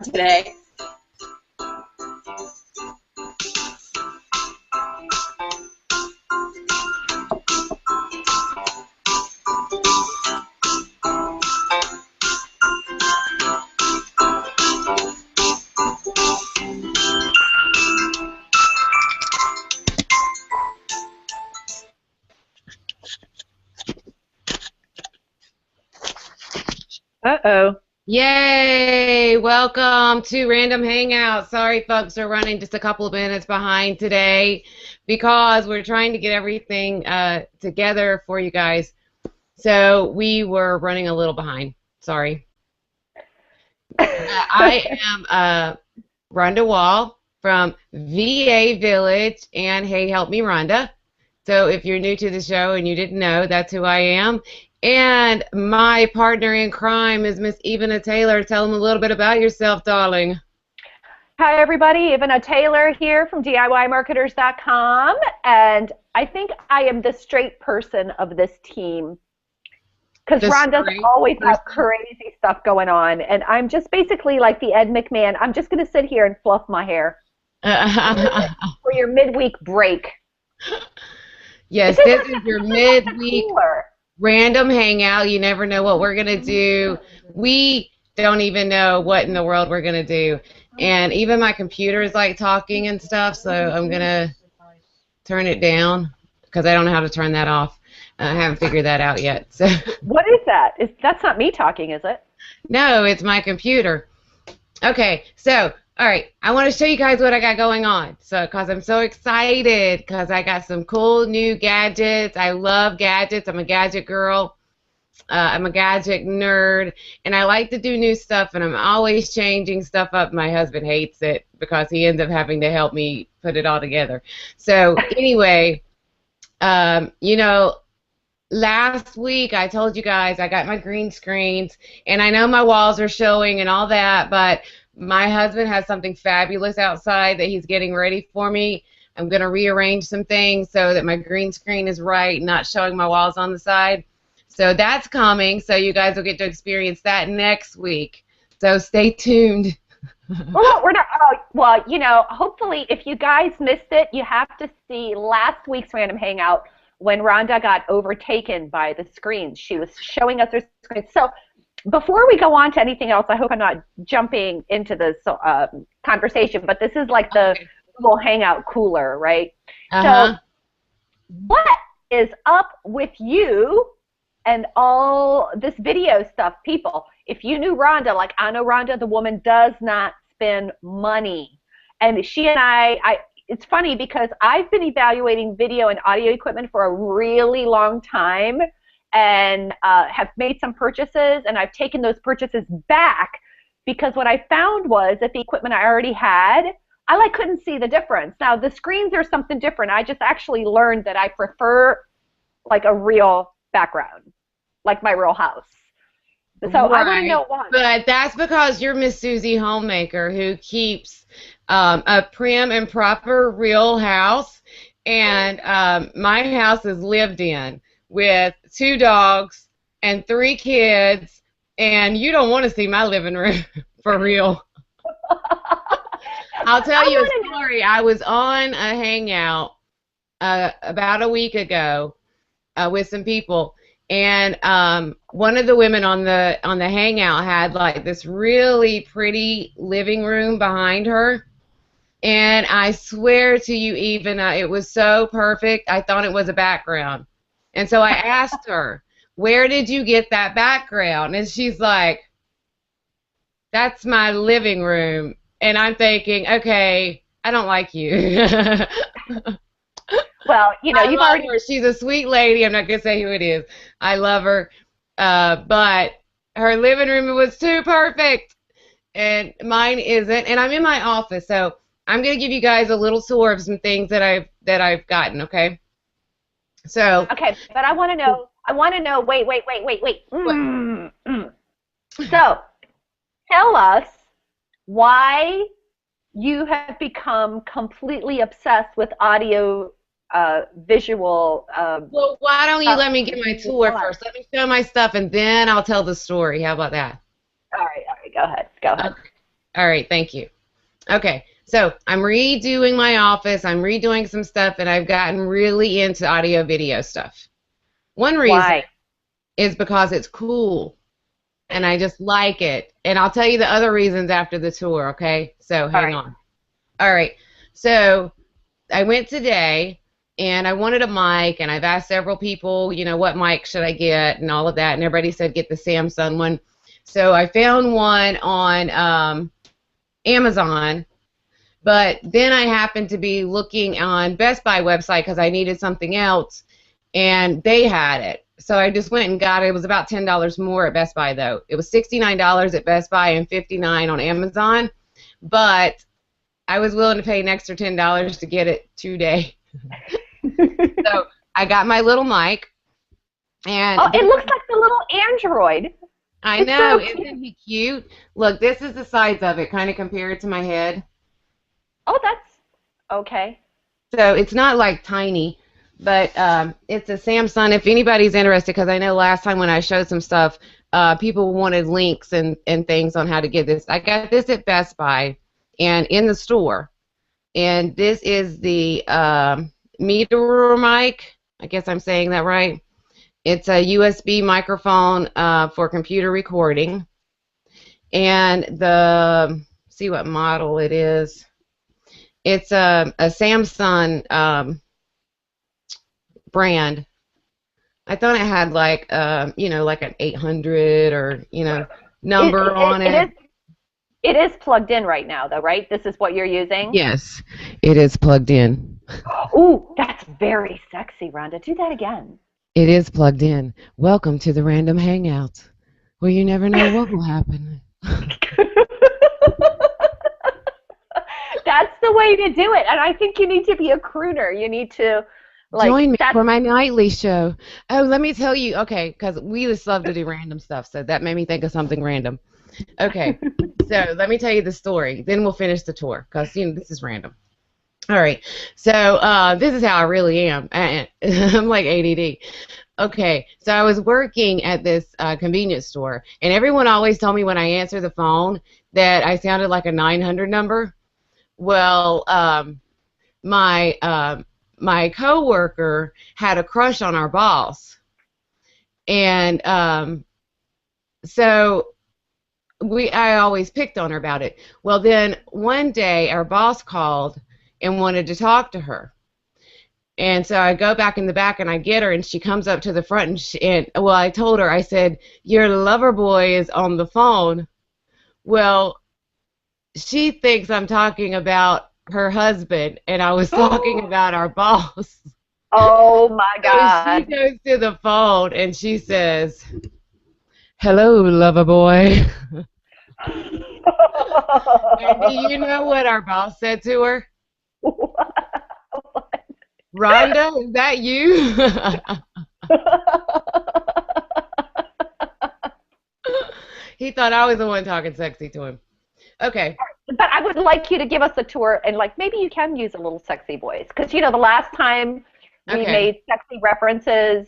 today. Uh-oh. Yay! Welcome to Random Hangout. Sorry, folks, are running just a couple of minutes behind today because we're trying to get everything together for you guys. So we were running a little behind. Sorry. I am Rhonda Wall from VA Village and Hey Help Me Rhonda. So if you're new to the show and you didn't know, that's who I am. And my partner in crime is Miss Ivana Taylor. Tell them a little bit about yourself, darling. Hi, everybody. Ivana Taylor here from DIYmarketers.com. And I think I am the straight person of this team because Rhonda's always got crazy stuff going on. And I'm just basically like the Ed McMahon. I'm just going to sit here and fluff my hair for your midweek break. Yes, this is your midweek random hangout. You never know what we're going to do. We don't even know what in the world we're going to do. And even my computer is like talking and stuff, so I'm going to turn it down because I don't know how to turn that off. I haven't figured that out yet. So. What is that? That's not me talking, is it? No, it's my computer. Okay, so, all right, I want to show you guys what I got going on. So, because I'm so excited because I got some cool new gadgets. I love gadgets. I'm a gadget girl. I'm a gadget nerd, and I like to do new stuff, and I'm always changing stuff up. My husband hates it because he ends up having to help me put it all together. So, anyway, you know, last week I told you guys I got my green screens, and I know my walls are showing and all that, but my husband has something fabulous outside that he's getting ready for me. I'm going to rearrange some things so that my green screen is right, not showing my walls on the side. So that's coming, so you guys will get to experience that next week. So stay tuned. We're not, well, you know, hopefully if you guys missed it, you have to see last week's Random Hangout when Rhonda got overtaken by the screens. She was showing us her screens. So before we go on to anything else, I hope I'm not jumping into this conversation, but this is like the Google Hangout cooler, right? So what is up with you and all this video stuff? People, if you knew Rhonda, like I know Rhonda, the woman does not spend money. And she and I it's funny because I've been evaluating video and audio equipment for a really long time and have made some purchases, and I've taken those purchases back because what I found was that the equipment I already had, I like couldn't see the difference. Now the screens are something different. I just actually learned that I prefer like a real background, like my real house. So I want to know why. But that's because you're Miss Susie Homemaker who keeps a prim and proper real house, and my house is lived in with 2 dogs and 3 kids, and you don't want to see my living room for real. I'll tell you a story. I was on a hangout about a week ago with some people, and one of the women on the hangout had like this really pretty living room behind her, and I swear to you, Ivana, it was so perfect. I thought it was a background, and so I asked her, "Where did you get that background?" And she's like, "That's my living room." And I'm thinking, okay, I don't like you. Well, you know, you've already. Her. She's a sweet lady. I'm not gonna say who it is. I love her, but her living room was too perfect, and mine isn't. And I'm in my office, so I'm gonna give you guys a little tour of some things that I've gotten. Okay. So. Okay, but I want to know. Wait. So, tell us why you have become completely obsessed with audio visual. Well, why don't you let me get my tour first? Let me show my stuff, and then I'll tell the story. How about that? All right, go ahead. All right, thank you. Okay, so I'm redoing my office. I'm redoing some stuff, and I've gotten really into audio video stuff. One reason Why? is because it's cool, and I just like it. And I'll tell you the other reasons after the tour, okay? So All hang right. on. All right, so I went today, and I wanted a mic, and I've asked several people, you know, what mic should I get, and all of that, and everybody said get the Samsung one. So I found one on Amazon. But then I happened to be looking on Best Buy website because I needed something else, and they had it. So I just went and got it. It was about $10 more at Best Buy, though. It was $69 at Best Buy and $59 on Amazon. But I was willing to pay an extra $10 to get it today. So I got my little mic, and Oh, it looks like the little Android. I It's know, so cute. isn't he cute? Look, this is the size of it, kind of compared to my head. Oh, that's okay. So it's not like tiny, but it's a Samsung. If anybody's interested, because I know last time when I showed some stuff, people wanted links and things on how to get this. I got this at Best Buy and in the store. And this is the meter mic. I guess I'm saying that right. It's a USB microphone for computer recording. And see what model it is. It's a Samsung brand. I thought it had like you know, like an 800 or number on it. It is plugged in right now, though, right? This is what you're using? Yes, it is plugged in. Ooh, that's very sexy, Rhonda. Do that again. It is plugged in. Welcome to the Random Hangout, where you never know what will happen. That's the way to do it. And I think you need to be a crooner. You need to, like, Join me for my nightly show. Oh, let me tell you, okay, because we just love to do random stuff, so that made me think of something random. Okay, so let me tell you the story. Then we'll finish the tour, because, this is random. All right, so this is how I really am. I'm like ADD. Okay, so I was working at this convenience store, and everyone always told me when I answered the phone that I sounded like a 900 number. Well, my coworker had a crush on our boss, and so I always picked on her about it. Well, then one day our boss called and wanted to talk to her, and so I go back in the back and I get her, and she comes up to the front, and I told her, I said, your lover boy is on the phone. Well, she thinks I'm talking about her husband, and I was talking about our boss. Oh my God. So she goes to the phone and she says, hello, lover boy. And do you know what our boss said to her? What? Rhonda, is that you? He thought I was the one talking sexy to him. Okay. But I would like you to give us a tour, and like maybe you can use a little sexy voice, because the last time we made sexy references,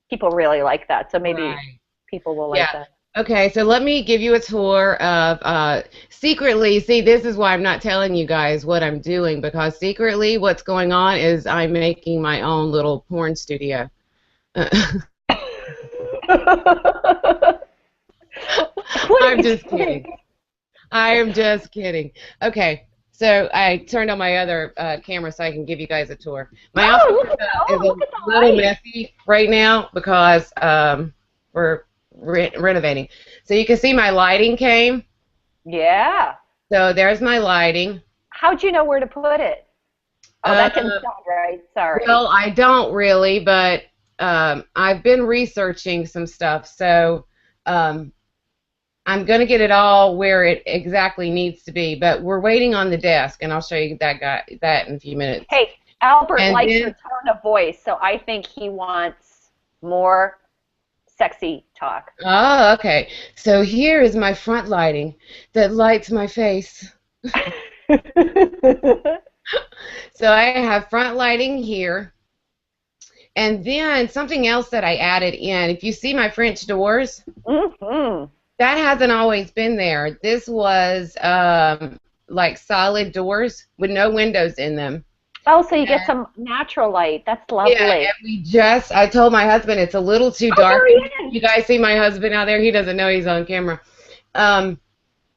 people really like that. So maybe people will like that. Okay, so let me give you a tour of secretly. See, this is why I'm not telling you guys what I'm doing, because secretly what's going on is I'm making my own little porn studio. I'm just kidding. I am just kidding. Okay, so I turned on my other camera so I can give you guys a tour. My office is a little messy right now because we're renovating. So you can see my lighting came. Yeah. So there's my lighting. How'd you know where to put it? Oh, that didn't sound right. Sorry. Well, I don't really, but I've been researching some stuff, so I'm going to get it all where it exactly needs to be, but we're waiting on the desk, and I'll show you that in a few minutes. Hey, Albert likes your tone of voice, so I think he wants more sexy talk. Oh, okay. So here is my front lighting that lights my face. So I have front lighting here, and then something else that I added in. If you see my French doors, that hasn't always been there. This was like solid doors with no windows in them. Oh, so you get some natural light. That's Yeah, lovely. and I told my husband it's a little too Oh, dark. there he is. You guys see my husband out there? He doesn't know he's on camera.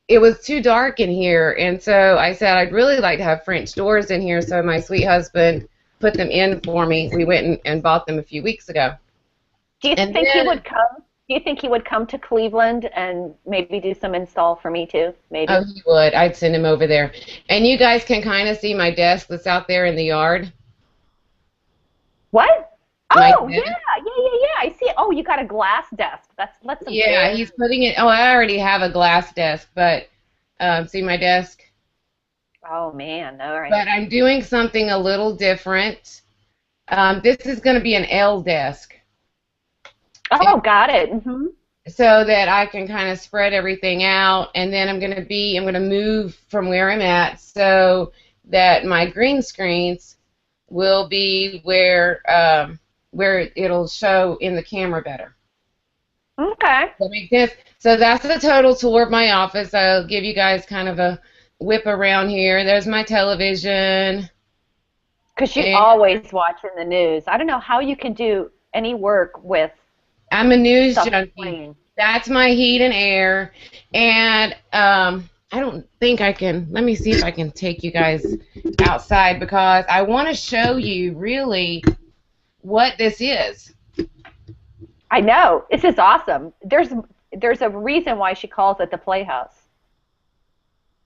It was too dark in here, and so I said I'd really like to have French doors in here, so my sweet husband put them in for me. We went and bought them a few weeks ago. Do you And think he then, would come? Do you think he would come to Cleveland and maybe do some install for me too? Maybe. oh, he would. I'd send him over there. And you guys can kind of see my desk that's out there in the yard. What? My Oh, yeah, desk. yeah. I see. Oh, you got a glass desk. That's a Yeah, very. he's putting it. Oh, I already have a glass desk, but see my desk? Oh man, all right. But I'm doing something a little different. This is going to be an L desk. Oh, got it. Hmm. So that I can kind of spread everything out, and then I'm going to move from where I'm at so that my green screens will be where it'll show in the camera better. Okay. That makes sense. So that's the total tour of my office. I'll give you guys kind of a whip around here. There's my television. Because you And always watching the news. I don't know how you can do any work with I'm a news stuff junkie. playing. That's my heat and air. And I don't think I can. Let me see if I can take you guys outside because I want to show you really what this is. I know. This is awesome. There's a reason why she calls it the Playhouse.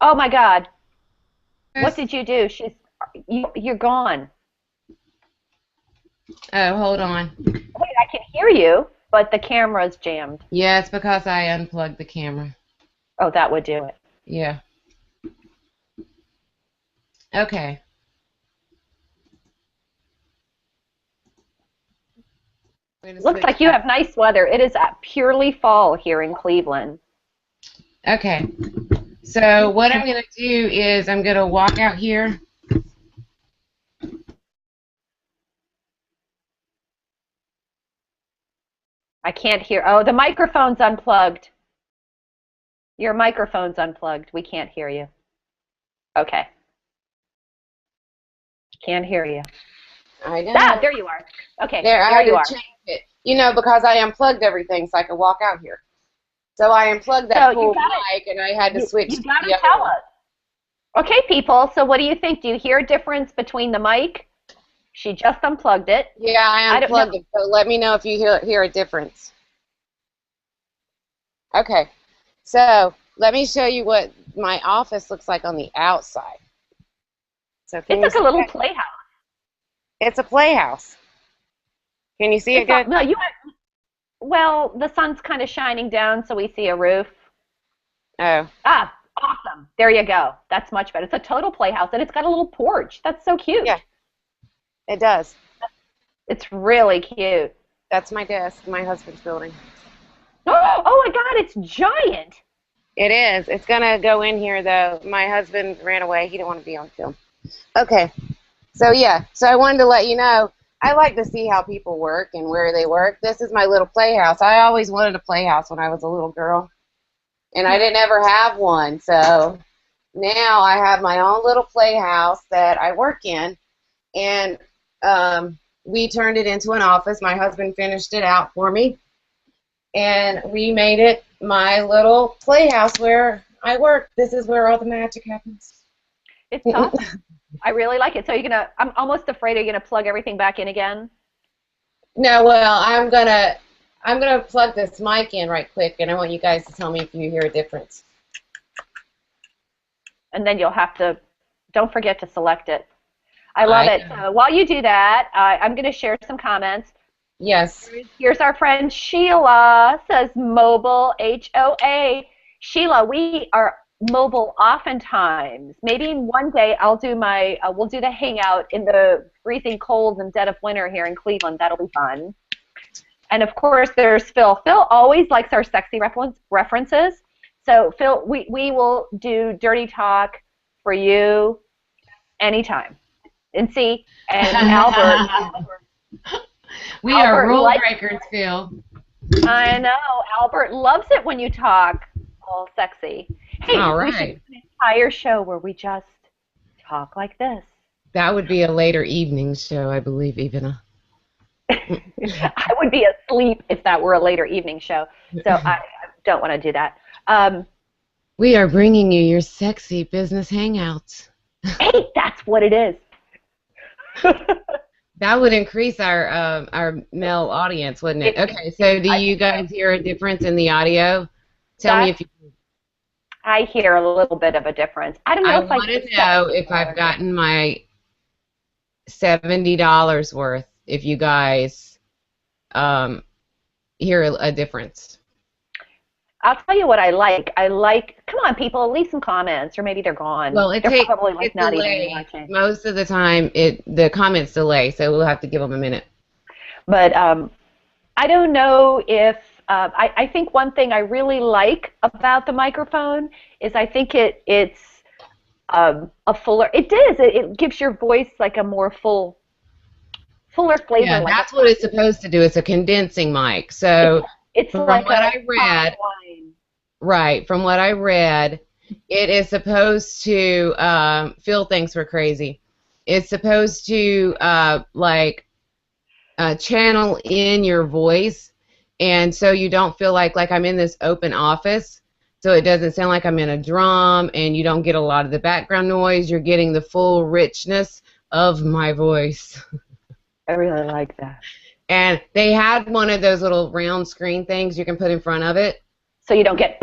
Oh my God. What did you do? You're gone. Oh, hold on. Wait, I can hear you, but the camera's jammed. Yeah, it's because I unplugged the camera. Oh, that would do it. Yeah. Okay. I'm gonna Looks switch like you back. have nice weather. It is purely fall here in Cleveland. Okay. So what I'm going to do is I'm going to walk out here. I can't hear. Oh, the microphone's unplugged. Your microphone's unplugged. We can't hear you. Okay. Can't hear you. I know. Ah, there you are. Okay, There, I there had you to are. change it. You know, because I unplugged everything so I could walk out here. So I unplugged So that you full gotta, mic and I had to switch you to gotta the other tell one. us. Okay, people. So what do you think? Do you hear a difference between the mic? She just unplugged it. Yeah, I I don't know. unplugged it. So let me know if you hear a difference. Okay. So let me show you what my office looks like on the outside. So can It's you like see a little that? playhouse. It's a playhouse. Can you see it good? No, well, the sun's kind of shining down, so we see a roof. Oh, Ah, awesome. There you go. That's much better. It's a total playhouse, and it's got a little porch. That's so cute. yeah, it does. It's really cute. That's my desk, my husband's building. Oh my God, it's giant. It is. It's going to go in here, though. My husband ran away. He didn't want to be on film. Okay. So, yeah. So I wanted to let you know, I like to see how people work and where they work. This is my little playhouse. I always wanted a playhouse when I was a little girl. And I didn't ever have one. So now I have my own little playhouse that I work in. And we turned it into an office. My husband finished it out for me. And we made it my little playhouse where I work. This is where all the magic happens. It's awesome. I really like it. So I'm almost afraid you're gonna plug everything back in again. No, well, I'm gonna plug this mic in right quick, and I want you guys to tell me if you hear a difference. And then you'll have to, don't forget to select it. I love it. So while you do that, I'm gonna share some comments. Yes. Here's our friend Sheila, says mobile, HOA. Sheila, we are mobile oftentimes. Maybe one day I'll do we'll do the hangout in the freezing cold and dead of winter here in Cleveland. That'll be fun. And of course, there's Phil. Phil always likes our sexy references. So Phil, we will do dirty talk for you anytime. And see, and Albert. We are rule likes, breakers, Phil. I know. Albert loves it when you talk all sexy. Hey, All we should right. do an entire show where we just talk like this. That would be a later evening show, I believe, Ivana. I would be asleep if that were a later evening show, so I don't want to do that. We are bringing you your sexy business hangouts. Hey, that's what it is. That would increase our male audience, wouldn't it? Okay, so do I you think so. guys hear a difference in the audio? Tell me That if you. I hear a little bit of a difference. I don't know I if I want can to set know it if I've lower. gotten my $70 worth. If you guys hear a difference. I'll tell you what I like. I like. Come on, people, leave some comments, or maybe they're gone. Well, They're probably like it's not even delayed. watching. Most of the time, the comments delay, so we'll have to give them a minute. But I don't know if I think one thing I really like about the microphone is I think it's a fuller. It gives your voice like a more fuller flavor, Yeah, like a that's what it's supposed to do. It's a condensing mic. it's So it's from like what a I fine read, wine. right, from what I read, it is supposed to feel things for crazy. It's supposed to channel in your voice, and so you don't feel like I'm in this open office. So it doesn't sound like I'm in a drum, and you don't get a lot of the background noise. You're getting the full richness of my voice. I really like that. And they had one of those little round screen things you can put in front of it. So you don't get.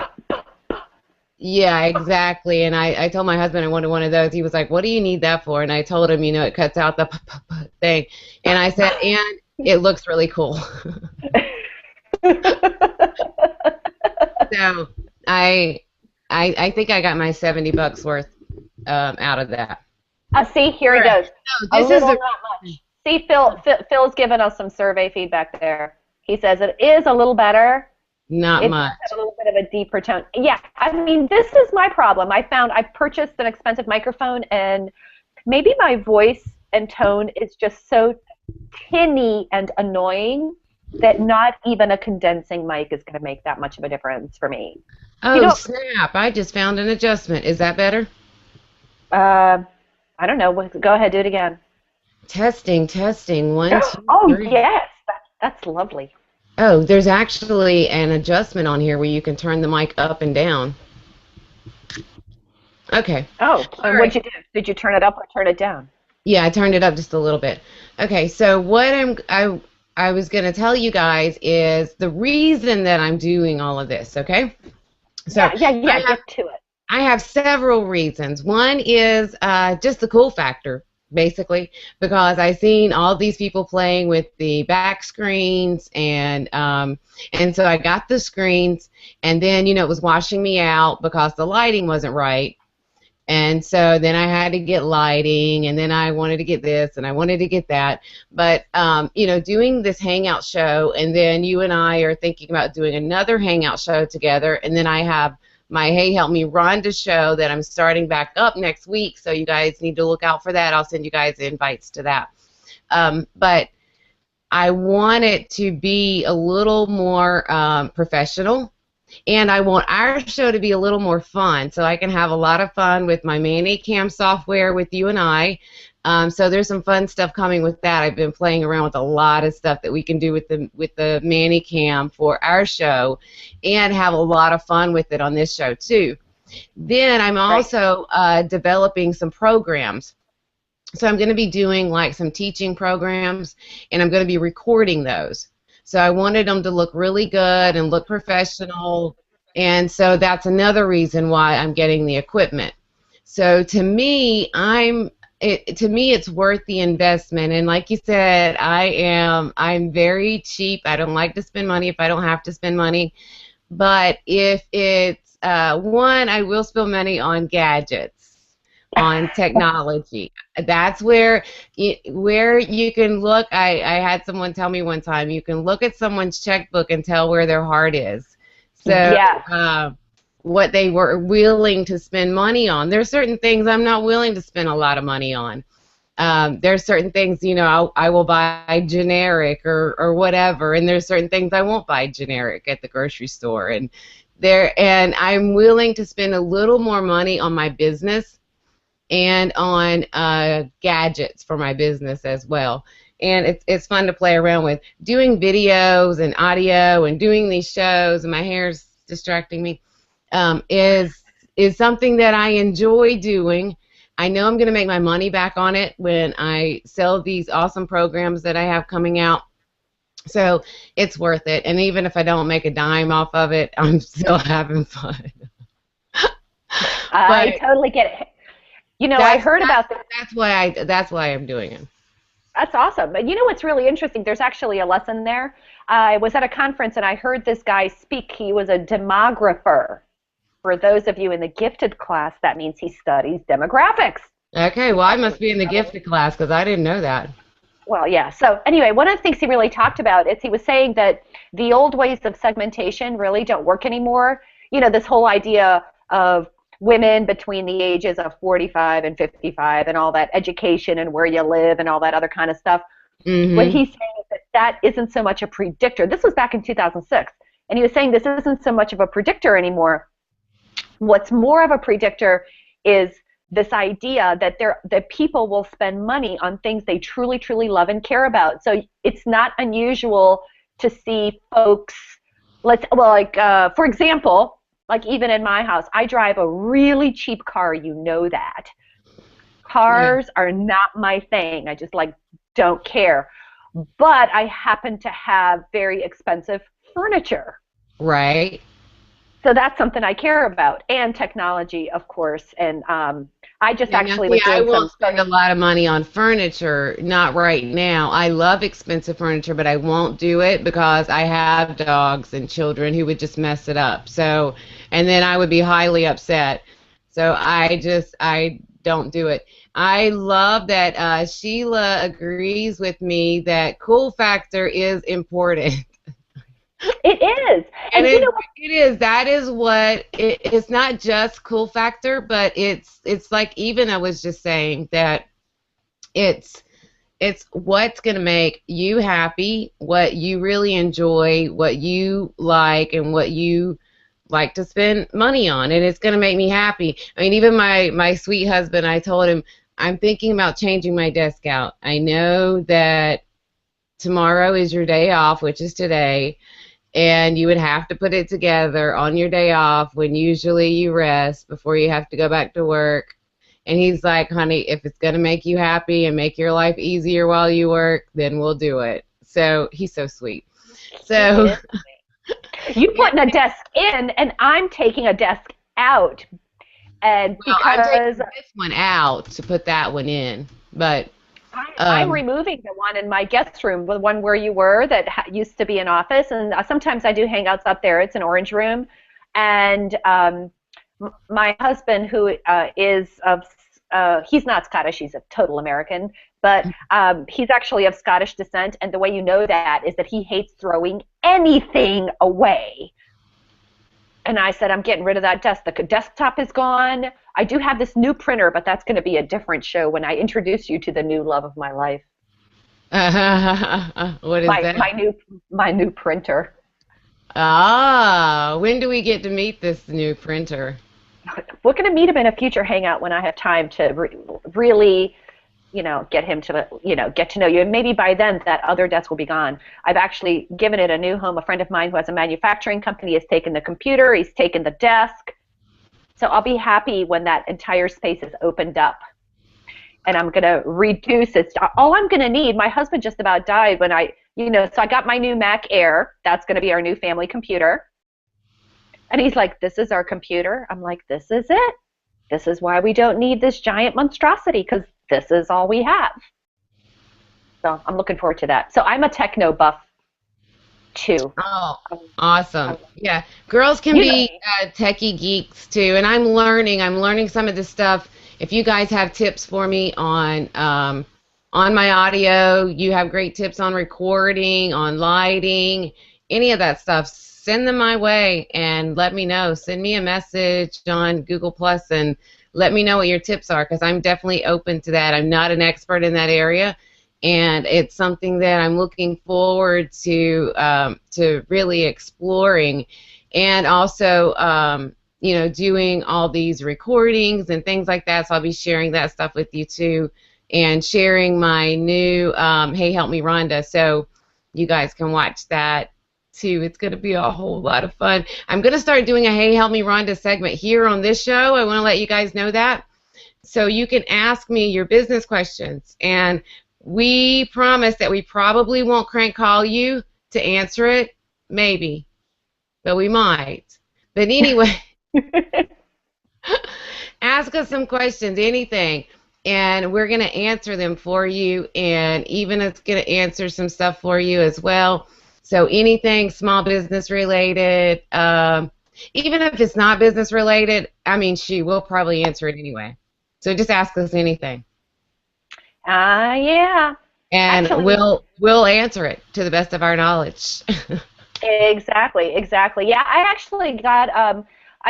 Yeah, exactly. And I told my husband I wanted one of those. He was like, "What do you need that for?" And I told him, it cuts out the thing. And I said, "And it looks really cool." So I think I got my $70 worth out of that. See, here All he right. goes. So A this is little, the not much. See, Phil's given us some survey feedback there. He says it is a little better. not It does much. have a little bit of a deeper tone. Yeah, I mean, this is my problem. I purchased an expensive microphone, and maybe my voice and tone is just so tinny and annoying that not even a condensing mic is going to make that much of a difference for me. You Oh, know, snap. I just found an adjustment. Is that better? I don't know. Go ahead, do it again. Testing, testing. One, two, Oh, three. yes. That's lovely. Oh, there's actually an adjustment on here where you can turn the mic up and down. Okay. Oh, All and right. what'd you do? Did you turn it up or turn it down? Yeah, I turned it up just a little bit. Okay, so I was gonna tell you guys is the reason that I'm doing all of this, okay? So Yeah, get to it. I have several reasons. One is just the cool factor, basically, because I've seen all these people playing with the back screens, and so I got the screens, and then it was washing me out because the lighting wasn't right. And so then I had to get lighting, and then I wanted to get this, and I wanted to get that. But, doing this hangout show, and then you and I are thinking about doing another hangout show together, and then I have my Hey Help Me Rhonda show that I'm starting back up next week, so you guys need to look out for that. I'll send you guys invites to that. But I want it to be a little more professional. And I want our show to be a little more fun, so I can have a lot of fun with my Cam software with you and I. So there's some fun stuff coming with that. I've been playing around with a lot of stuff that we can do with the Cam for our show, and have a lot of fun with it on this show too. Then I'm also developing some programs. So I'm going to be doing like some teaching programs, and I'm going to be recording those. So I wanted them to look really good and look professional, and so that's another reason why I'm getting the equipment. So to me, it's worth the investment. And like you said, I'm very cheap. I don't like to spend money if I don't have to spend money. But if it's one, I will spend money on gadgets, on technology. That's where you can look. I had someone tell me one time, you can look at someone's checkbook and tell where their heart is. So Yeah. what they were willing to spend money on. There's certain things I'm not willing to spend a lot of money on. There's certain things, I will buy generic or whatever, and there's certain things I won't buy generic at the grocery store. And and I'm willing to spend a little more money on my business and on gadgets for my business as well. And it's fun to play around with. Doing videos and audio and doing these shows, and my hair's distracting me, is something that I enjoy doing. I know I'm going to make my money back on it when I sell these awesome programs that I have coming out. So it's worth it. And even if I don't make a dime off of it, I'm still having fun. I totally get it. You know, I heard about this. That's why I'm doing it. That's awesome. But you know what's really interesting? There's actually a lesson there. I was at a conference and I heard this guy speak. He was a demographer. For those of you in the gifted class, that means he studies demographics. Okay, well, I must be in the gifted class because I didn't know that. Well, yeah. So anyway, one of the things he really talked about is he was saying that the old ways of segmentation really don't work anymore. You know, this whole idea of women between the ages of 45 and 55 and all that education and where you live and all that other kind of stuff. Mm-hmm. What he's saying is that isn't so much a predictor. This was back in 2006. And he was saying this isn't so much of a predictor anymore. What's more of a predictor is this idea that that people will spend money on things they truly, truly love and care about. So it's not unusual to see folks, for example, like even in my house, I drive a really cheap car, you know that. Cars are not my thing. I just don't care. But I happen to have very expensive furniture. Right. So that's something I care about, and technology, of course. And I just actually was doing I won't spend a lot of money on furniture, not right now. I love expensive furniture, but I won't do it because I have dogs and children who would just mess it up. So, and then I would be highly upset. So I don't do it. I love that Sheila agrees with me that cool factor is important. It is. And you know what? It is. That is what it's not just cool factor, but it's like, even I was just saying that it's what's going to make you happy, what you really enjoy, what you like, and what you like to spend money on, and it's going to make me happy. I mean, even my sweet husband, I told him I'm thinking about changing my desk out. I know that tomorrow is your day off, which is today, and you would have to put it together on your day off when usually you rest before you have to go back to work. And he's like, honey, if it's going to make you happy and make your life easier while you work, then we'll do it. So he's so sweet. So you putting a desk in, and I'm taking a desk out. And I'm taking this one out to put that one in, but I'm removing the one in my guest room, the one where you were that used to be an office, and sometimes I do hangouts up there. It's an orange room, and my husband, who is of, he's not Scottish, he's a total American, but he's actually of Scottish descent, and the way you know that is that he hates throwing anything away. And I said, I'm getting rid of that desk. The desktop is gone. I do have this new printer, but that's going to be a different show when I introduce you to the new love of my life. What is that? My new printer. Ah, when do we get to meet this new printer? We're going to meet him in a future hangout when I have time to really, get him to, get to know you. And maybe by then that other desk will be gone. I've actually given it a new home. A friend of mine who has a manufacturing company has taken the computer. He's taken the desk. So I'll be happy when that entire space is opened up. And I'm going to reduce it. All I'm going to need, my husband just about died when so I got my new Mac Air. That's going to be our new family computer. And he's like, this is our computer. I'm like, this is it. This is why we don't need this giant monstrosity, because this is all we have. So I'm looking forward to that. So I'm a techno buff too. Oh, awesome. Yeah, girls can be techie geeks too, and I'm learning some of this stuff. If you guys have tips for me on my audio, you have great tips on recording, on lighting, any of that stuff, send them my way and let me know. Send me a message on Google Plus and let me know what your tips are, because I'm definitely open to that. I'm not an expert in that area, and it's something that I'm looking forward to really exploring. and also doing all these recordings and things like that. So I'll be sharing that stuff with you too, and sharing my new Hey Help Me Rhonda, so you guys can watch that too. It's going to be a whole lot of fun. I'm going to start doing a Hey Help Me Rhonda segment here on this show. I want to let you guys know that. So you can ask me your business questions, and we promise that we probably won't crank call you to answer it, maybe, but we might. But anyway, ask us some questions, anything, and we're going to answer them for you, and even it's going to answer some stuff for you as well. So anything small business related, even if it's not business related, I mean, we'll probably answer it anyway. So just ask us anything. Yeah. And actually, we'll answer it to the best of our knowledge. Exactly. Yeah, I actually got, I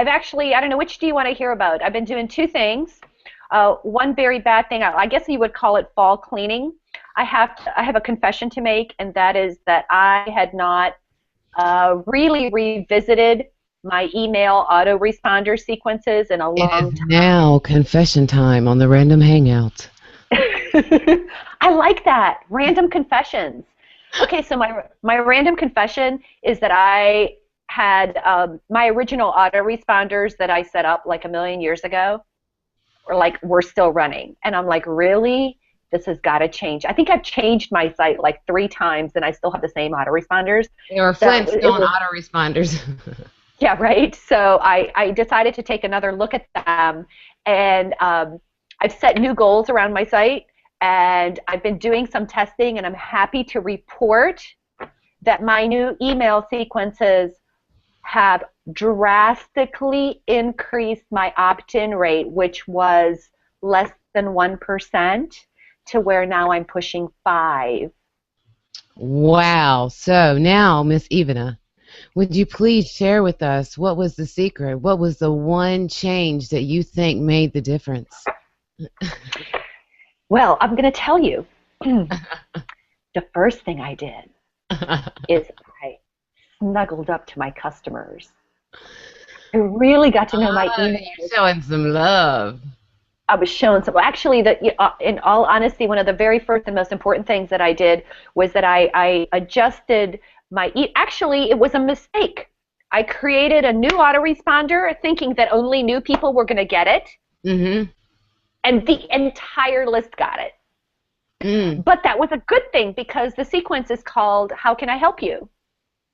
don't know, which do you want to hear about? I've been doing two things. One very bad thing, I guess you would call it fall cleaning. I have a confession to make, and that is that I had not really revisited my email autoresponder sequences in a long time. Now, confession time on the Random Hangout. I like that. Random confessions. Okay, so my random confession is that I had my original autoresponders that I set up like a million years ago, we're still running. And I'm like, really? This has got to change. I think I've changed my site like 3 times, and I still have the same autoresponders. They were Flintstone autoresponders. Yeah, right. So I decided to take another look at them, and I've set new goals around my site, and I've been doing some testing, and I'm happy to report that my new email sequences have drastically increased my opt-in rate, which was less than 1%, to where now I'm pushing 5%. Wow. So now, Miss Ivana, would you please share with us what was the secret? What was the one change that you think made the difference? Well, I'm going to tell you. The first thing I did is I snuggled up to my customers. I really got to know my email. You're showing some love. I was showing some. Actually, in all honesty, one of the very first and most important things that I did was that I adjusted my. Actually, it was a mistake. I created a new autoresponder thinking that only new people were going to get it, and the entire list got it. But that was a good thing because the sequence is called "How Can I Help You?"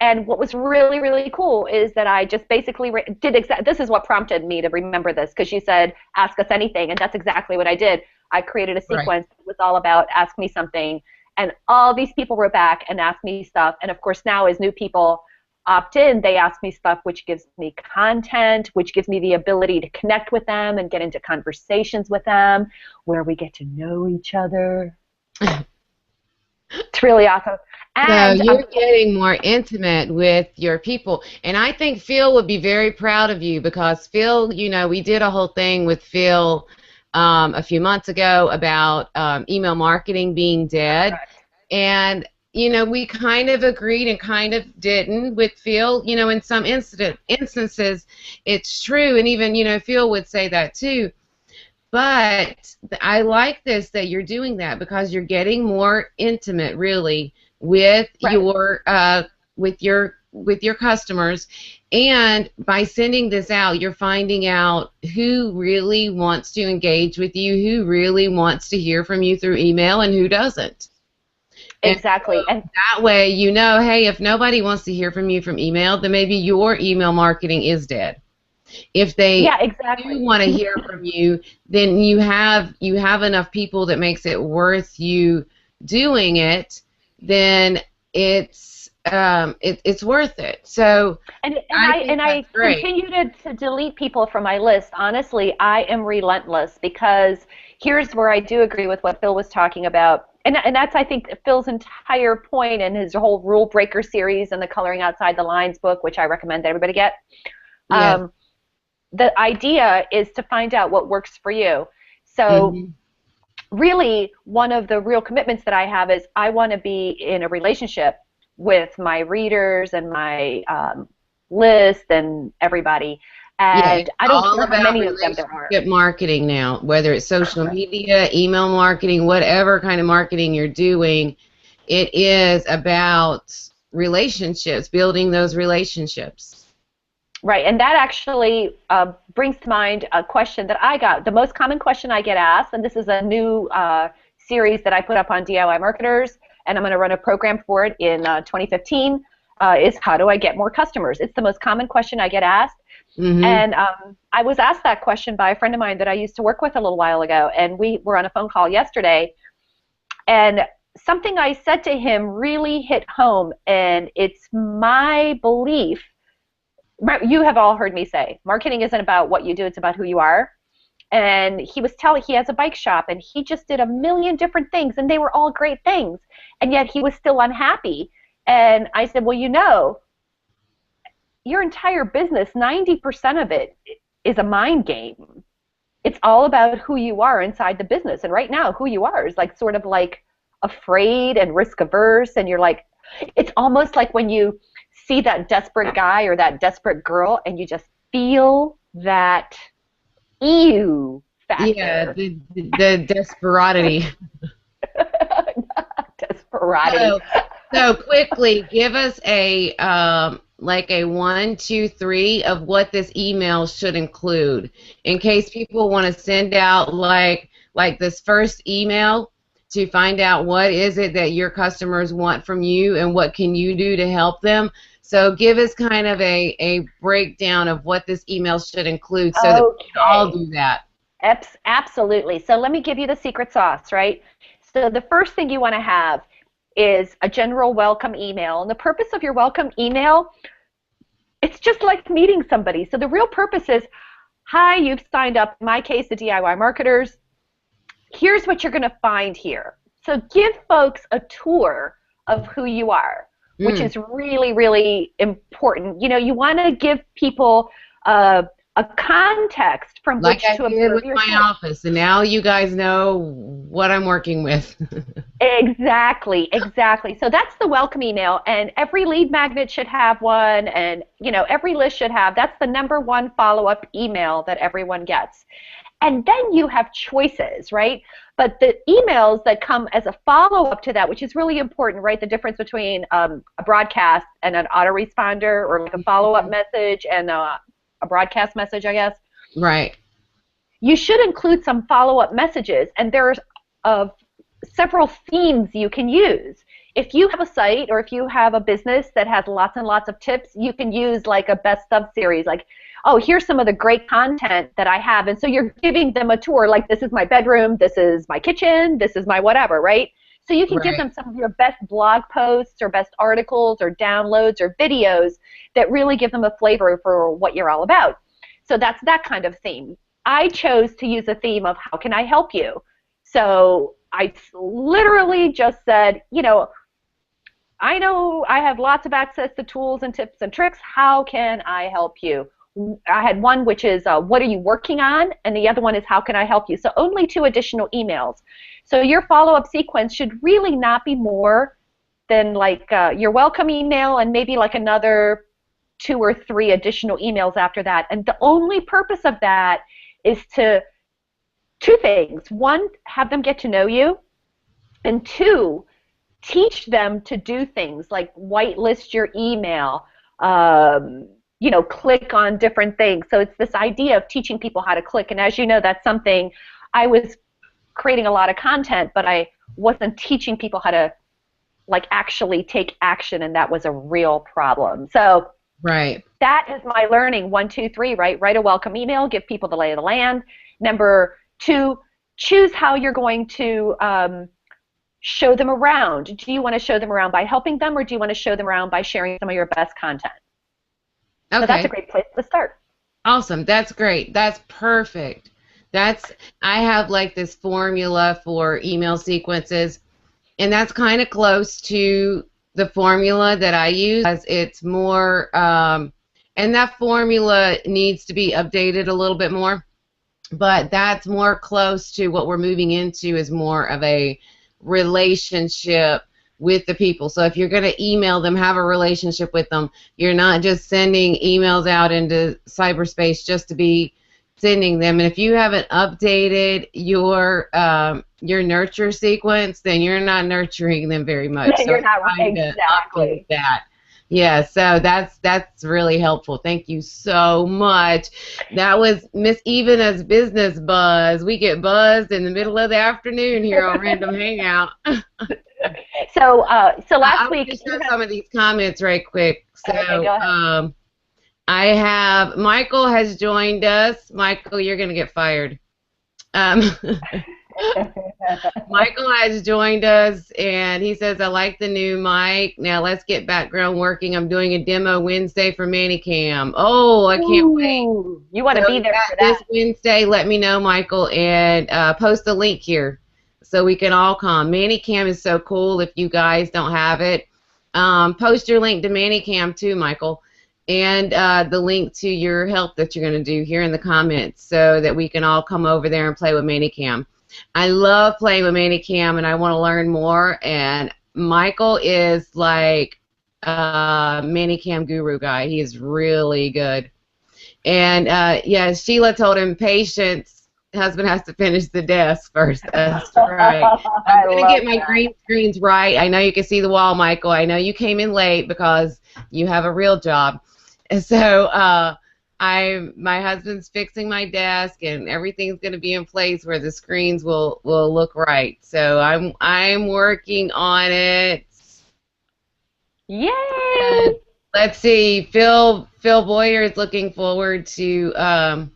And what was really, really cool is that I just basically this is what prompted me to remember this, because you said, ask us anything, and that's exactly what I did. I created a sequence that was all about ask me something, and all these people wrote back and asked me stuff. And of course now as new people opt in, they ask me stuff which gives me content, which gives me the ability to connect with them and get into conversations with them where we get to know each other. It's really awesome. And so you're getting more intimate with your people. And I think Phil would be very proud of you, because Phil, we did a whole thing with Phil a few months ago about email marketing being dead. Right. And, we kind of agreed and kind of didn't with Phil. In some instances, it's true. And even, Phil would say that too. But I like this, that you're doing that, because you're getting more intimate, really, with your customers, and by sending this out, you're finding out who really wants to engage with you, who really wants to hear from you through email, and who doesn't. Exactly. And that way, hey, if nobody wants to hear from you from email, then maybe your email marketing is dead. If they do want to hear from you, then you have enough people that makes it worth you doing it. Then it's worth it. So I continue to delete people from my list. Honestly, I am relentless, because here's where I do agree with what Phil was talking about. And that's, I think, Phil's entire point in his whole Rule Breaker series and the Coloring Outside the Lines book, which I recommend that everybody get. Yes. The idea is to find out what works for you. So really, one of the real commitments that I have is I want to be in a relationship with my readers and my list and everybody. Yeah, it's And I don't all care how about many of them there are. relationship marketing now, whether it's social media, email marketing, whatever kind of marketing you're doing, it is about relationships, building those relationships. Right, and that actually brings to mind a question that I got. The most common question I get asked, and this is a new series that I put up on DIY marketers, and I'm going to run a program for it in 2015, is how do I get more customers? It's the most common question I get asked. Mm-hmm. And I was asked that question by a friend of mine that I used to work with a little while ago, and we were on a phone call yesterday, and something I said to him really hit home, and it's my belief. You have all heard me say, marketing isn't about what you do, it's about who you are. And he was telling, he has a bike shop, and he just did a million different things, and they were all great things, and yet he was still unhappy. And I said, well, you know, your entire business, 90% of it is a mind game. It's all about who you are inside the business. And right now, who you are is like sort of like afraid and risk averse, and you're like, it's almost like when you see that desperate guy or that desperate girl, and you just feel that ew Yeah, factor. the desperatity. Desperatity. So, so quickly, give us a like a 1, 2, 3 of what this email should include, in case people want to send out like this first email to find out what is it that your customers want from you and what can you do to help them. So give us kind of a breakdown of what this email should include so that we can all Okay. do that. Absolutely. So let me give you the secret sauce, right? So the first thing you want to have is a general welcome email. And the purpose of your welcome email, it's just like meeting somebody. So the real purpose is, hi, you've signed up, in my case, the DIY marketers. Here's what you're going to find here. So give folks a tour of who you are, which Mm. is really, really important. You know, you want to give people a context from Like which I to did observe with your my site. office, and now you guys know what I'm working with. Exactly, exactly. So that's the welcome email, and every lead magnet should have one, and you know, every list should have. That's the number one follow-up email that everyone gets. And then you have choices, right? But the emails that come as a follow-up to that, which is really important, right? The difference between a broadcast and an autoresponder, or like a follow-up message and a broadcast message, I guess. Right. You should include some follow-up messages, and there's several themes you can use. If you have a site or if you have a business that has lots and lots of tips, you can use like a best of series, like, oh, here's some of the great content that I have. And so you're giving them a tour, like, this is my bedroom, this is my kitchen, this is my whatever, right? So you can give Right. them some of your best blog posts or best articles or downloads or videos that really give them a flavor for what you're all about. So that's that kind of theme. I chose to use a theme of how can I help you? So I literally just said, you know I have lots of access to tools and tips and tricks. How can I help you? I had one which is what are you working on? And the other one is how can I help you? So only 2 additional emails. So your follow-up sequence should really not be more than like your welcome email and maybe like another 2 or 3 additional emails after that. And the only purpose of that is to 2 things. 1, have them get to know you, and 2, teach them to do things like whitelist your email, click on different things. So it's this idea of teaching people how to click. And as you know, that's something I was creating a lot of content, but I wasn't teaching people how to like actually take action, and that was a real problem. So Right. that is my learning. 1, 2, 3, right? Write a welcome email, give people the lay of the land. Number 2, choose how you're going to show them around. Do you want to show them around by helping them, or do you want to show them around by sharing some of your best content? So that's a Okay. great place to start. Awesome. That's great. That's perfect. I have like this formula for email sequences, and that's kind of close to the formula that I use, as it's more, and that formula needs to be updated a little bit more, but that's more close to what we're moving into, is more of a relationship with the people. So if you're going to email them, have a relationship with them. You're not just sending emails out into cyberspace just to be sending them. And if you haven't updated your nurture sequence, then you're not nurturing them very much. So You're not right. to Exactly. update that. Yeah, so that's really helpful. Thank you so much. That was Miss Ivana's business buzz. We get buzzed in the middle of the afternoon here on Random Hangout. So last I'm week. going to show some of these comments right quick. So Okay, go ahead. I have Michael has joined us. Michael, you're going to get fired. Michael has joined us, and he says, I like the new mic. Now let's get background working. I'm doing a demo Wednesday for Manicam. Oh, I can't wait. You want to be there for that. This Wednesday, let me know, Michael, and post a link here so we can all come. Manicam is so cool if you guys don't have it. Post your link to Manicam too, Michael, and the link to your help that you're going to do here in the comments so that we can all come over there and play with Manicam. I love playing with Manicam, and I want to learn more, and Michael is like a Manicam guru guy. He is really good. And, yeah, Sheila told him, patience, husband has to finish the desk first. That's right. I'm going to get my green screens right. I know you can see the wall, Michael. I know you came in late because you have a real job. And so my husband's fixing my desk, and everything's going to be in place where the screens will look right. So I'm working on it. Yay! Let's see. Phil Boyer is looking forward to the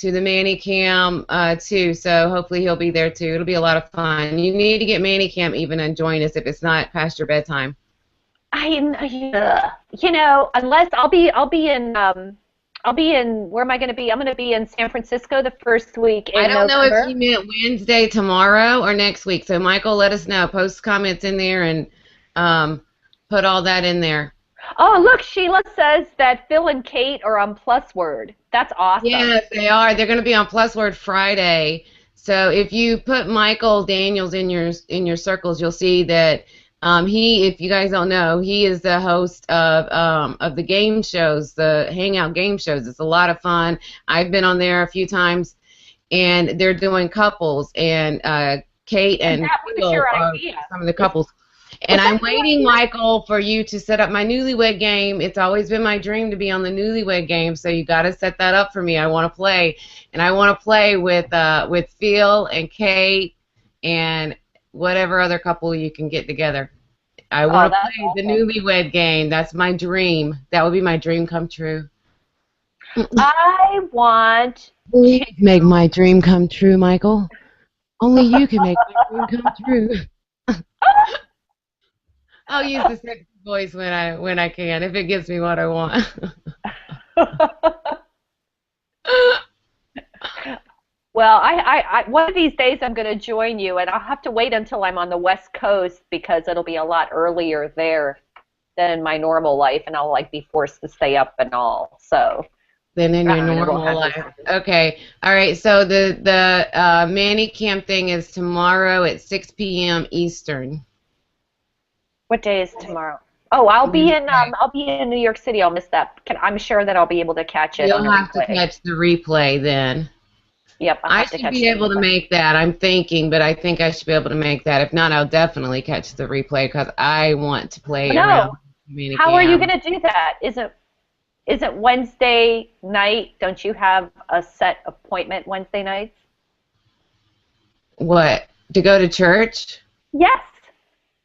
Manicam too. So hopefully he'll be there too. It'll be a lot of fun. You need to get Manicam even and join us if it's not past your bedtime. Unless I'll be in. Where am I going to be? I'm going to be in San Francisco the first week in November. I don't know if you meant Wednesday, tomorrow, or next week. So, Michael, let us know. Post comments in there and put all that in there. Oh, look, Sheila says that Phil and Kate are on Plus Word. That's awesome. Yes, they are. They're going to be on Plus Word Friday. So if you put Michael Daniels in your circles, you'll see that if you guys don't know, he is the host of the game shows, the Hangout game shows. It's a lot of fun. I've been on there a few times, and they're doing couples, and Kate and Phil are some of the couples. And I'm waiting, Michael, for you to set up my newlywed game. It's always been my dream to be on the newlywed game, so you got to set that up for me. I want to play, and I want to play with Phil and Kate and whatever other couple you can get together. I want to play the newlywed game. That's my dream. That would be my dream come true. I want to make my dream come true, Michael. Only you can make my dream come true. I'll use the sexy voice when I can, if it gives me what I want. Well, I one of these days I'm going to join you, and I'll have to wait until I'm on the West Coast because it'll be a lot earlier there than in my normal life, and I'll be forced to stay up and all. So. Than in your normal life. Okay. All right. So the Manicam thing is tomorrow at 6 p.m. Eastern. What day is tomorrow? Oh, I'll be in New York City. I'll miss that. I'm sure that I'll be able to catch it. You'll have to catch the replay then. Yep. I should be able to make that. I'm thinking, but I think I should be able to make that. If not, I'll definitely catch the replay because I want to play around Manicam. How are you going to do that? Isn't Wednesday night? Don't you have a set appointment Wednesday nights? What? To go to church? Yes.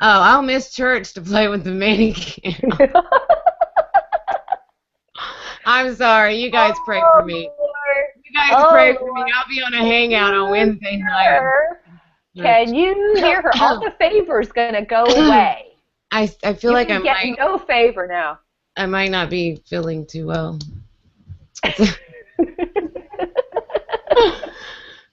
Oh, I'll miss church to play with the Manicam. I'm sorry. You guys pray for me. You guys pray for me. I'll be on a hangout on Wednesday night. Can you hear her? All the favor's going to go away. I feel like I might. Get no favor now. I might not be feeling too well.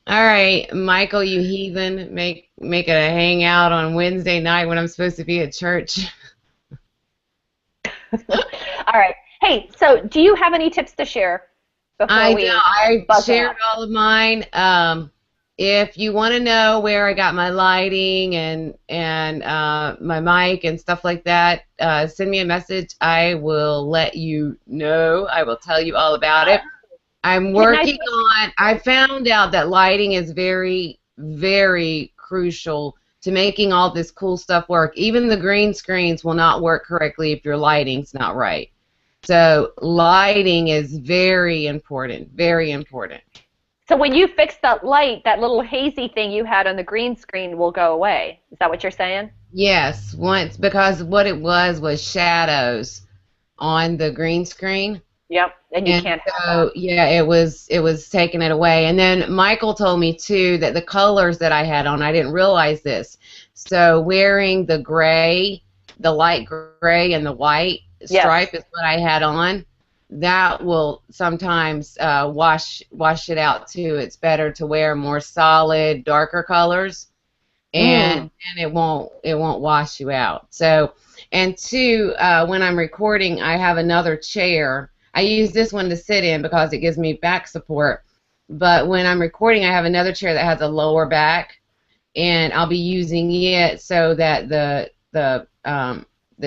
All right, Michael, you heathen, make it a hangout on Wednesday night when I'm supposed to be at church. All right. Hey, so do you have any tips to share? I shared all of mine. if you want to know where I got my lighting and my mic and stuff like that, send me a message. I will let you know. I will tell you all about it. I'm working on, I found out that lighting is very, very crucial to making all this cool stuff work. Even the green screens will not work correctly if your lighting's not right. So lighting is very important, very important. So when you fix that light, that little hazy thing you had on the green screen will go away. Is that what you're saying? Yes, once, because what it was shadows on the green screen. Yep, and you can't have that. Yeah, it was taking it away. And then Michael told me too that the colors that I had on, I didn't realize this. So wearing the gray, the light gray and the white stripe is what I had on. That will sometimes wash it out too. It's better to wear more solid, darker colors, and it won't wash you out. So, and two, when I'm recording, I have another chair. I use this one to sit in because it gives me back support. But when I'm recording, I have another chair that has a lower back, and I'll be using it so that the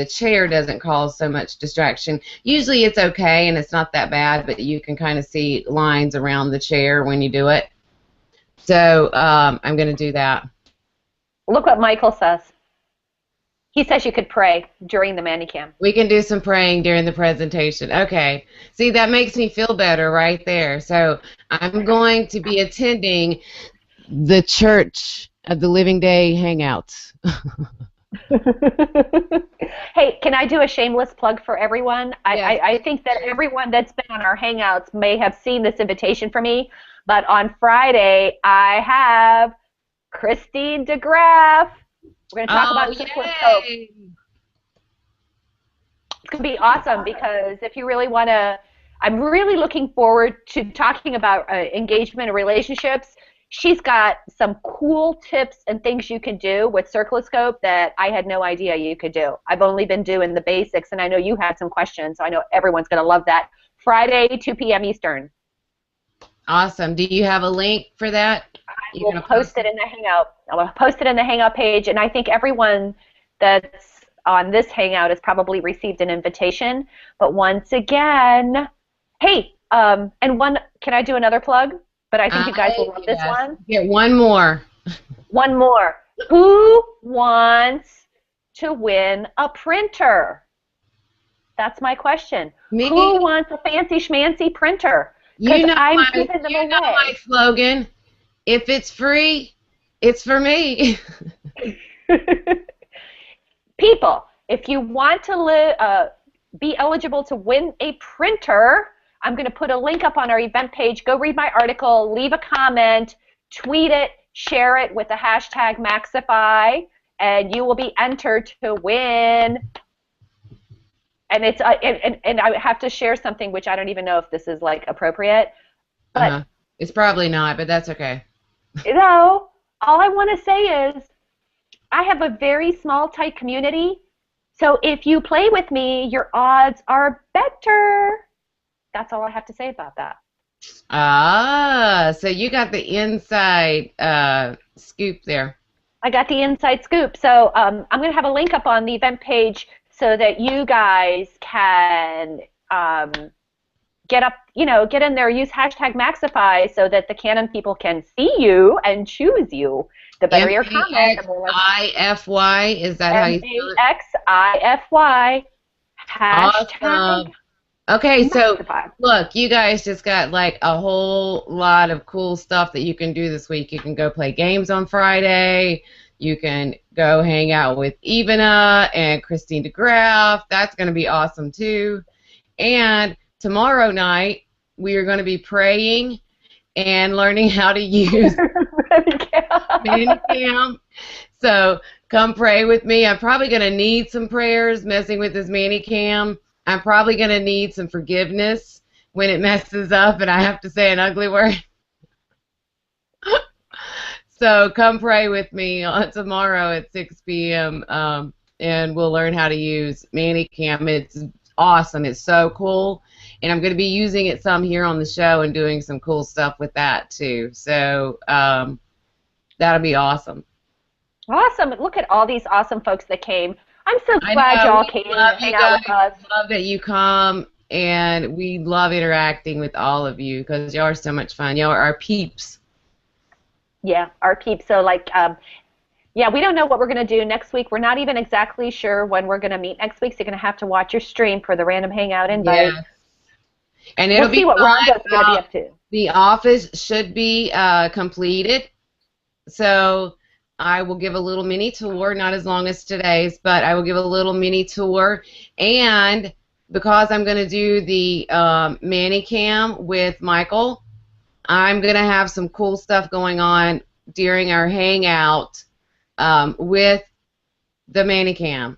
chair doesn't cause so much distraction. Usually it's okay and it's not that bad, but you can kind of see lines around the chair when you do it. So I'm going to do that. Look what Michael says. He says you could pray during the Manicam. We can do some praying during the presentation. Okay. See, that makes me feel better right there. So I'm going to be attending the Church of the Living Day Hangouts. Hey, can I do a shameless plug for everyone? Yes. I think that everyone that's been on our Hangouts may have seen this invitation for me, but on Friday I have Christine DeGraff. We're going to talk about Cycloscope. It's going to be awesome because if you really want to, I'm really looking forward to talking about engagement and relationships. She's got some cool tips and things you can do with Cycloscope that I had no idea you could do. I've only been doing the basics, and I know you had some questions, so I know everyone's going to love that. Friday, 2 p.m. Eastern. Awesome. Do you have a link for that? I will post it in the Hangout. I will post it in the Hangout page, and I think everyone that's on this Hangout has probably received an invitation. But once again, hey, and one, can I do another plug? But I think you guys will love this one. Get one more. One more. Who wants to win a printer? That's my question. Me? Who wants a fancy schmancy printer? You know I'm giving them away. My slogan. If it's free, it's for me. People, if you want to be eligible to win a printer, I'm going to put a link up on our event page. Go read my article, leave a comment, tweet it, share it with the hashtag Maxify, and you will be entered to win. And it's and I have to share something which I don't even know if this is like appropriate, but it's probably not, but that's okay. You know, all I want to say is I have a very small, tight community, so if you play with me, your odds are better. That's all I have to say about that. So you got the inside scoop there. I got the inside scoop. So I'm going to have a link up on the event page so that you guys can get in there, use hashtag Maxify so that the Canon people can see you and choose you. The better your comment. MAXIFY, is that how you spell it? MAXIFY, hashtag. Awesome. Okay, so look, you guys just got like a whole lot of cool stuff that you can do this week. You can go play games on Friday. You can go hang out with Ivana and Christine DeGraff. That's going to be awesome too. And tomorrow night, we are going to be praying and learning how to use Manicam. So come pray with me. I'm probably going to need some prayers messing with this Manicam. I'm probably going to need some forgiveness when it messes up and I have to say an ugly word. So come pray with me on tomorrow at 6 p.m. And we'll learn how to use Manicam. It's awesome. It's so cool. And I'm going to be using it some here on the show and doing some cool stuff with that too. So That'll be awesome. Awesome. Look at all these awesome folks that came. I'm so I glad know. y'all We came to love hang you out guys. with us. Love that you come, and we love interacting with all of you because y'all are so much fun. Y'all are our peeps. Yeah, our peeps. So like, yeah, we don't know what we're going to do next week. We're not even exactly sure when we're going to meet next week, so you're going to have to watch your stream for the Random Hangout invite. Yes. And it'll We'll see be what fun. Rhonda's going to be up to. The office should be completed. So I will give a little mini tour, not as long as today's, but I will give a little mini tour. And because I'm going to do the Manicam with Michael, I'm going to have some cool stuff going on during our hangout with the Manicam.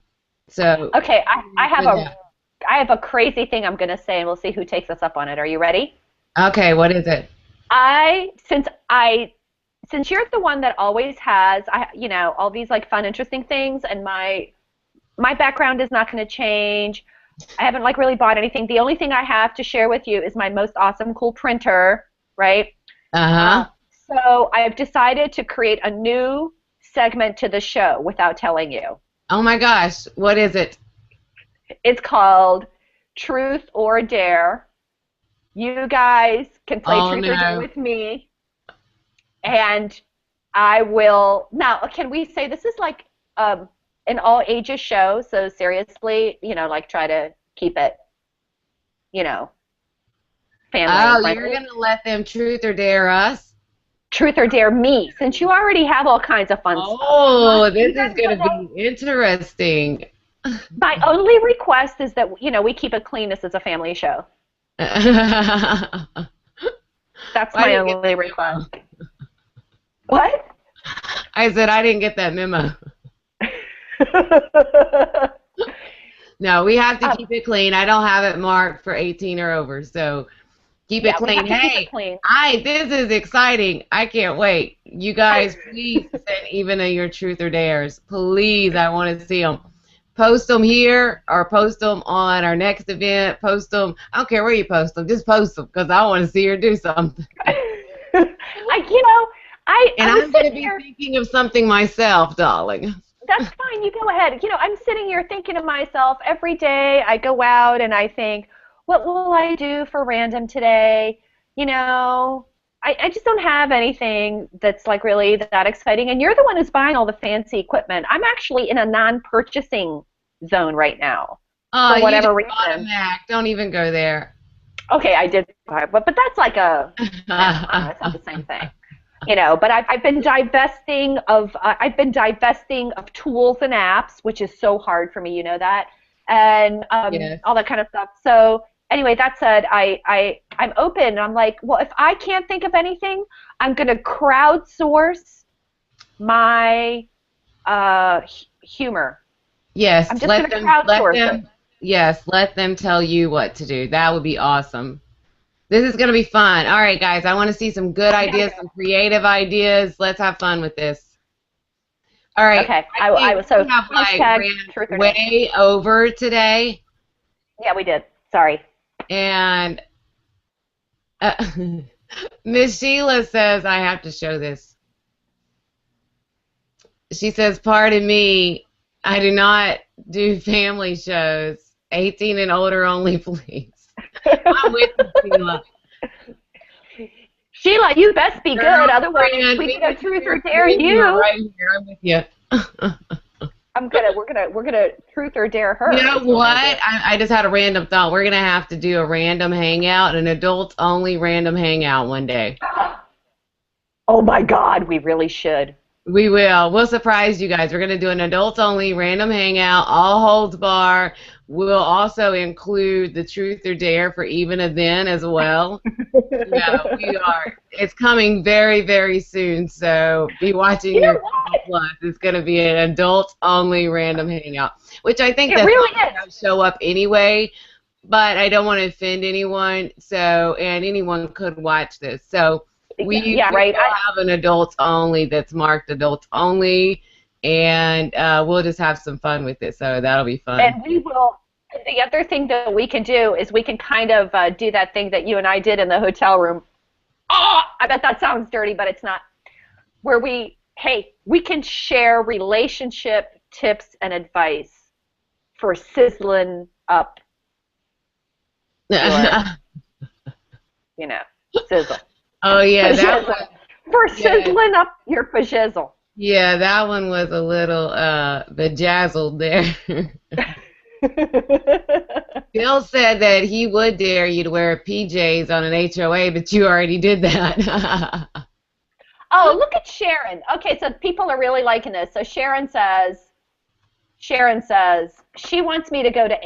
So Okay, for that. I have a crazy thing I'm going to say, and we'll see who takes us up on it. Are you ready? Okay, what is it? Since you're the one that always has, all these like fun, interesting things, and my background is not going to change. I haven't like really bought anything. The only thing I have to share with you is my most awesome, cool printer, right? Uh-huh. So I've decided to create a new segment to the show without telling you. Oh my gosh, what is it? It's called Truth or Dare. You guys can play Oh Truth or Dare no. with me, and I will. Now, can we say this is like an all ages show? So seriously, like try to keep it, you know, family Oh, you're friendly. gonna let them truth or dare us? Truth or Dare me, since you already have all kinds of fun stuff. Oh, You this guys is gonna know, be interesting. my only request is that we keep it clean. This is a family show. Why That's my didn't get only that memo? request. What? I said I didn't get that memo. No, we have to Um, keep it clean. I don't have it marked for 18 or over, so keep it yeah, we clean. have to keep it Hey, clean. this is exciting. I can't wait. You guys, please send even your truth or dares. Please, I want to see them. Post them here or post them on our next event. Post them. I don't care where you post them. Just post them because I want to see her do something. I, you know, And I was I'm going to sitting be here. thinking of something myself, darling. That's fine. You go ahead. I'm sitting here thinking to myself every day. I go out and I think, what will I do for random today? I just don't have anything that's like really that exciting. And you're the one who's buying all the fancy equipment. I'm actually in a non-purchasing zone right now Oh, for you just whatever bought a reason. Mac. Don't even go there. Okay, I did buy, but that's like I don't know, it's not the same thing. But I've been divesting of tools and apps, which is so hard for me, you know that, and Yes. all that kind of stuff. So anyway, that said, I'm open. I'm like, well, if I can't think of anything, I'm gonna crowdsource my humor. Yes, I'm just gonna crowdsource it. let them tell you what to do. That would be awesome. This is going to be fun. All right, guys, I want to see some good I gotta ideas, go. some creative ideas. Let's have fun with this. All right, Okay, I I think was so we have like hashtag ran truth or dare. way over today, Yeah, we did. Sorry. and uh, Miss Sheila says I have to show this. She says, "Pardon me, I do not do family shows. 18 and older only, please." I'm with you, Sheila. Sheila, you best be good. Otherwise, Girlfriend, we me can go and truth or you, dare me and you are you. right here. I'm with you. We're gonna truth or dare You her know is what we're what? gonna do. I just had a random thought. We're gonna have to do a random hangout, an adults only random hangout one day. Oh my God, we really should. We will. We'll surprise you guys. We're gonna do an adults only random hangout, all holds bar. We'll also include the truth or dare for even a then as well. No, we are. It's coming very, very soon. So be watching You your know Google what? Plus. It's going to be an adults only random hangout, which I think It that's really not going to is. show up anyway. But I don't want to offend anyone. So, and anyone could watch this. So Yeah, we right. will have an adults only that's marked adults only, and we'll just have some fun with it. So that'll be fun. And we will. The other thing that we can do is we can kind of do that thing that you and I did in the hotel room. Oh, I bet that sounds dirty, but it's not. Where we Hey, we can share relationship tips and advice for sizzling up your, you know, sizzle. Oh yeah, that Fajizzle. one. For Yeah, sizzling up your fajizzle. yeah, that one was a little bejazzled there. Bill said that he would dare you to wear PJs on an HOA, but you already did that. Oh, look at Sharon. Okay, so people are really liking this. So Sharon says she wants me to go to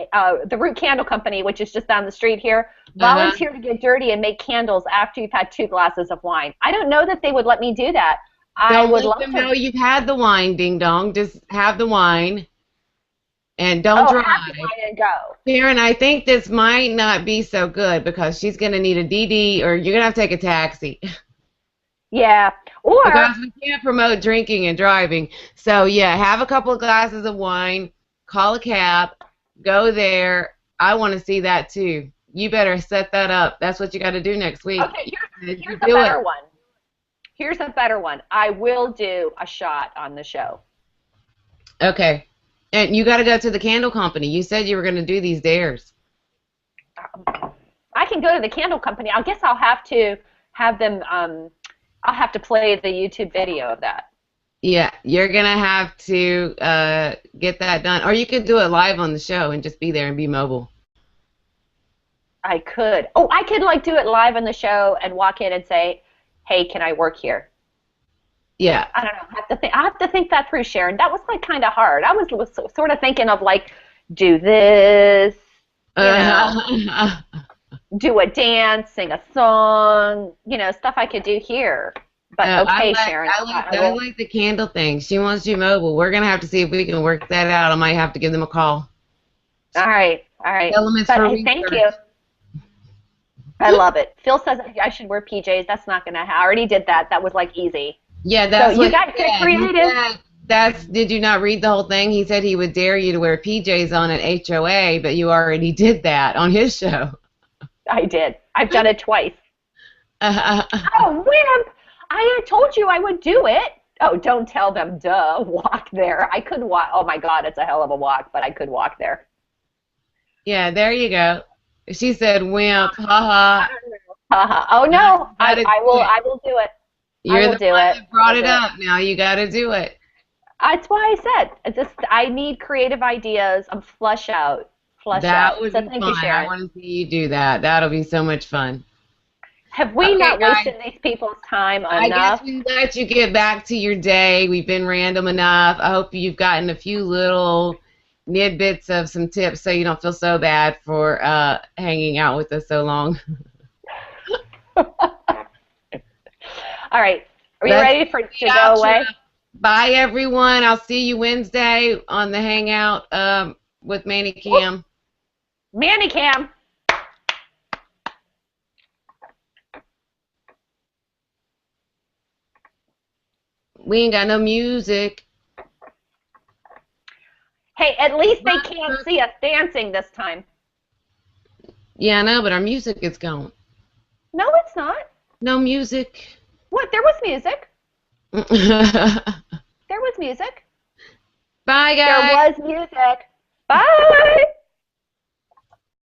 the Root Candle Company, which is just down the street here, Uh-huh. volunteer to get dirty and make candles after you've had 2 glasses of wine. I don't know that they would let me do that. I Don't would let love them to. know you've had the wine, ding dong. Just have the wine and don't Oh, have the drive. wine and go. Sharon, I think this might not be so good because she's going to need a DD or you're going to have to take a taxi Yeah. Or because we can't promote drinking and driving. So, yeah, have a couple of glasses of wine, call a cab, go there. I want to see that too. You better set that up. That's what you got to do next week. okay, You here's a do it. better one. Here's a better one. I will do a shot on the show. Okay. And you got to go to the candle company. You said you were going to do these dares. I can go to the candle company. I guess I'll have to have them. I'll have to play the YouTube video of that. Yeah, you're going to have to get that done. Or you could do it live on the show and just be there and be mobile. I could. Oh, I could like do it live on the show and walk in and say, "Hey, can I work here?" Yeah. I don't know. I have to think that through, Sharon. That was like kind of hard. I was sort of thinking of like, do this, you know, do a dance, sing a song, stuff I could do here. But okay, Sharon, I like the candle thing. She wants you mobile. We're going to have to see if we can work that out. I might have to give them a call. All right, all right. Elements But for hey, thank research. you. I love it. Phil says I should wear PJs. That's not gonna. I already did that. That was like easy. Yeah, that's So what you guys he get said. He creative. said did you not read the whole thing? He said he would dare you to wear PJs on an HOA, but you already did that on his show. I did. I've done it twice. Uh, Oh, wimp! I had told you I would do it. Oh, don't tell them. Duh. Walk there. I could walk. Oh my God, it's a hell of a walk, but I could walk there. yeah, there you go. She said wimp. Ha Oh no, Gotta do I will. it. I will do it. I You're will the do one it. that brought I'll it do up. Now you got to do it. That's why I said I need creative ideas. I'm flush out. Flush That out. would So be thank fun. you, I Sharon. want to see you do that. That'll be so much fun. Have we Okay, not guys. wasted these people's time I guess enough? we let you get back to your day. We've been random enough. I hope you've gotten a few little nidbits of some tips so you don't feel so bad for hanging out with us so long. All right. Are you Let's ready to get go out away? your- Bye, everyone. I'll see you Wednesday on the Hangout with Manny Cam. Manny Cam. We ain't got no music. Hey, at least they can't see us dancing this time. Yeah, I know, but our music is gone. No, it's not. No music. What? There was music. Bye, There was music. guys. There was music. Bye.